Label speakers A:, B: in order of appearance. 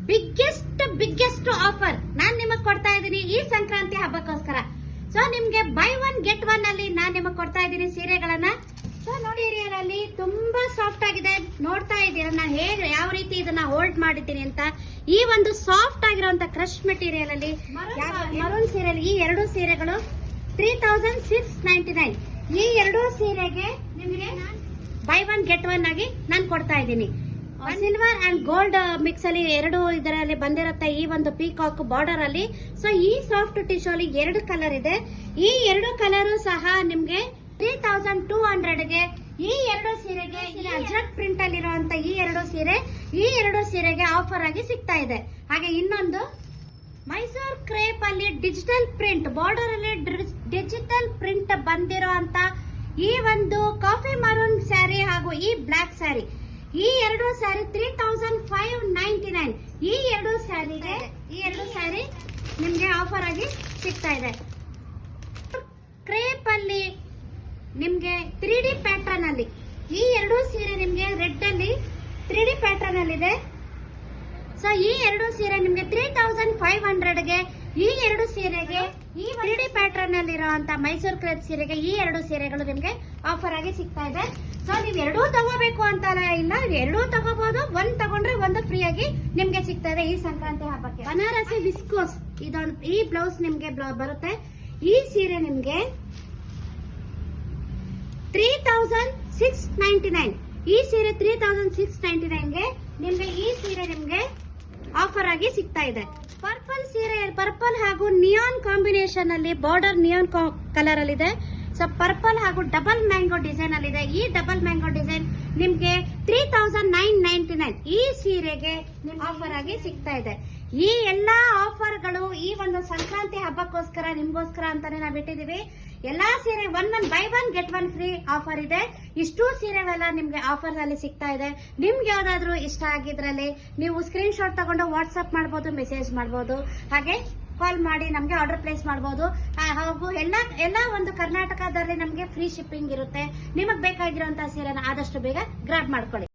A: Biggest offer ನಾನ್ ನಿಮಗ್ ಕೊಡ್ತಾ ಇದ್ದೀನಿ ಈ ಸಂಕ್ರಾಂತಿ ಹಬ್ಬಕ್ಕೋಸ್ಕರ. ಸೊ ನಿಮ್ಗೆ ಬೈ ಒನ್ ಗೆಟ್ ಒನ್ ಅಲ್ಲಿ ನಾನ್ ನಿಮಗ್ ಕೊಡ್ತಾ ಇದ್ದೀನಿ ಸೀರೆಗಳನ್ನ. ಸೊ ನೋಡಿ ಅಲ್ಲಿ ತುಂಬಾ ಸಾಫ್ಟ್ ಆಗಿದೆ, ನೋಡ್ತಾ ಇದ್ದೀರಾ ನಾನು ಹೇಗೆ ಯಾವ ರೀತಿ ಇದನ್ನ ಹೋಲ್ಡ್ ಮಾಡಿದ್ದೀನಿ ಅಂತ. ಈ ಒಂದು ಸಾಫ್ಟ್ ಆಗಿರುವಂತ ಕ್ರಶ್ ಮೆಟೀರಿಯಲ್ ಅಲ್ಲಿ ಮರೂನ್ ಸೀರೆಯಲ್ಲಿ ಈ ಎರಡು ಸೀರೆಗಳು 3699. ಈ ಎರಡು ಸೀರೆಗೆ ನಿಮಗೆ ಬೈ ಒನ್ ಗೆಟ್ ಒನ್ ಆಗಿ ನಾನು ಕೊಡ್ತಾ ಇದ್ದೀನಿ. ಸಿಲ್ವರ್ ಅಂಡ್ ಗೋಲ್ಡ್ ಮಿಕ್ಸ್ ಅಲ್ಲಿ ಎರಡು ಇದರಲ್ಲಿ ಬಂದಿರುತ್ತೆ ಈ ಒಂದು ಪೀಕಾಕ್ ಬಾರ್ಡರ್ ಅಲ್ಲಿ. ಸೊ ಈ ಸಾಫ್ಟ್ ಟಿಶ್ಯೂ ಅಲ್ಲಿ ಎರಡು ಕಲರ್ ಇದೆ. ಈ ಎರಡು ಕಲರ್ ಸಹ ನಿಮ್ಗೆ 3200ಗೆ ಈ ಎರಡು ಸೀರೆಗೆ ಅಜ್ರಕ್ ಪ್ರಿಂಟ್ ಅಲ್ಲಿ ಇರುವಂತ ಈ ಎರಡು ಸೀರೆಗೆ ಆಫರ್ ಆಗಿ ಸಿಗ್ತಾ ಇದೆ. ಹಾಗೆ ಇನ್ನೊಂದು ಮೈಸೂರ್ ಕ್ರೇಪ್ ಅಲ್ಲಿ ಡಿಜಿಟಲ್ ಪ್ರಿಂಟ್ ಬಾರ್ಡರ್ ಅಲ್ಲಿ ಡಿಜಿಟಲ್ ಪ್ರಿಂಟ್ ಬಂದಿರೋ ಅಂತ ಈ ಒಂದು ಕಾಫಿ ಮರೂನ್ ಸ್ಯಾರಿ ಹಾಗೂ ಈ ಬ್ಲಾಕ್ ಸ್ಯಾರಿ, ಈ ಎರಡು ಸ್ಯಾರಿ 3599. ಈ ಎರಡು ಸ್ಯಾರಿ ನಿಮ್ಗೆ ಆಫರ್ ಆಗಿ ಸಿಗ್ತಾ ಇದೆ. ಕ್ರೇಪ್ ಅಲ್ಲಿ ನಿಮ್ಗೆ 3D ಪ್ಯಾಟರ್ನ್ ಅಲ್ಲಿ ಈ ಎರಡು ಸೀರೆ ನಿಮ್ಗೆ ರೆಡ್ ಅಲ್ಲಿ 3D ಪ್ಯಾಟರ್ನ್ ಅಲ್ಲಿ ಇದೆ. ಸೊ ಈ ಎರಡು ಸೀರೆ ನಿಮ್ಗೆ 3500ಗೆ ಈ ಎರಡು ಸೀರೆಗೆ ಈ 3D ಪ್ಯಾಟರ್ನ್ ಅಲ್ಲಿ ಇರುವಂತ ಮೈಸೂರ್ ಕ್ರೇಪ್ ಸೀರೆಗೆ ಈ ಎರಡು ಸೀರೆಗಳು ನಿಮ್ಗೆ ಆಫರ್ ಆಗಿ ಸಿಗ್ತಾ ಇದೆ. ಸೊ ನೀವ್ ಎರಡೂ ತಗೋಬೇಕು ಅಂತ ಇಲ್ಲ, ಎರಡೂ ತಗೋಬಹುದು. ಒಂದ್ ತಗೊಂಡ್ರೆ ಒಂದು ಫ್ರೀ ಆಗಿ ನಿಮ್ಗೆ ಸಿಗ್ತಾ ಇದೆ ಈ ಸಂಕ್ರಾಂತಿ ಹಬ್ಬಕ್ಕೆ. ಬನಾರಸಿ ವಿಸ್ಕೋಸ್ ಇದೊಂದು ಈ ಬ್ಲೌಸ್ ನಿಮ್ಗೆ ಬರುತ್ತೆ. ಈ ಸೀರೆ ನಿಮ್ಗೆ 3699. ಈ ಸೀರೆ 3699ಗೆ ನಿಮ್ಗೆ ಈ ಸೀರೆ ನಿಮ್ಗೆ ಆಫರ್ ಆಗಿ ಸಿಗ್ತಾ ಇದೆ. ಪರ್ಪಲ್ ಹಾಗೂ ನಿಯಾನ್ ಕಾಂಬಿನೇಷನ್ ಅಲ್ಲಿ ಬಾರ್ಡರ್ ನಿಯಾನ್ ಕಲರ್ ಅಲ್ಲಿ ಇದೆ. ಸೊ ಪರ್ಪಲ್ ಹಾಗೂ ಡಬಲ್ ಮ್ಯಾಂಗೋ ಡಿಸೈನ್ ಅಲ್ಲಿ ಇದೆ. ಈ ಡಬಲ್ ಮ್ಯಾಂಗೋ ಡಿಸೈನ್ ನಿಮ್ಗೆ 3999 ಈ ಸೀರೆಗೆ ಆಫರ್ ಆಗಿ ಸಿಗ್ತಾ ಇದೆ. ಈ ಎಲ್ಲಾ ಆಫರ್ಗಳು ಈ ಒಂದು ಸಂಕ್ರಾಂತಿ ಹಬ್ಬಕ್ಕೋಸ್ಕರ ನಿಮ್ಗೋಸ್ಕರ ಅಂತಾನೆ ನಾವು ಬಿಟ್ಟಿದೀವಿ. ಎಲ್ಲಾ ಸೀರೆ by one get one free offer ಇದೆ. ಇಷ್ಟು ಸೀರೆವೆಲ್ಲ ನಿಮ್ಗೆ ಆಫರ್ ಅಲ್ಲಿ ಸಿಗ್ತಾ ಇದೆ. ನಿಮ್ಗೆ ಯಾವ್ದಾದ್ರು ಇಷ್ಟ ಆಗಿದ್ರಲ್ಲಿ ನೀವು ಸ್ಕ್ರೀನ್ ಶಾಟ್ ತಗೊಂಡು ವಾಟ್ಸ್ಆಪ್ ಮಾಡಬಹುದು, ಮೆಸೇಜ್ ಮಾಡಬಹುದು, ಹಾಗೆ ಕಾಲ್ ಮಾಡಿ ನಮ್ಗೆ ಆರ್ಡರ್ ಪ್ಲೇಸ್ ಮಾಡಬಹುದು. ಹಾಗೂ ಎಲ್ಲ ಒಂದು ಕರ್ನಾಟಕದಲ್ಲಿ ನಮ್ಗೆ ಫ್ರೀ ಶಿಪ್ಪಿಂಗ್ ಇರುತ್ತೆ. ನಿಮಗ್ ಬೇಕಾಗಿರುವಂತಹ ಸೀರೆನ ಆದಷ್ಟು ಬೇಗ ಗ್ರಾಬ್ ಮಾಡ್ಕೊಳ್ಳಿ.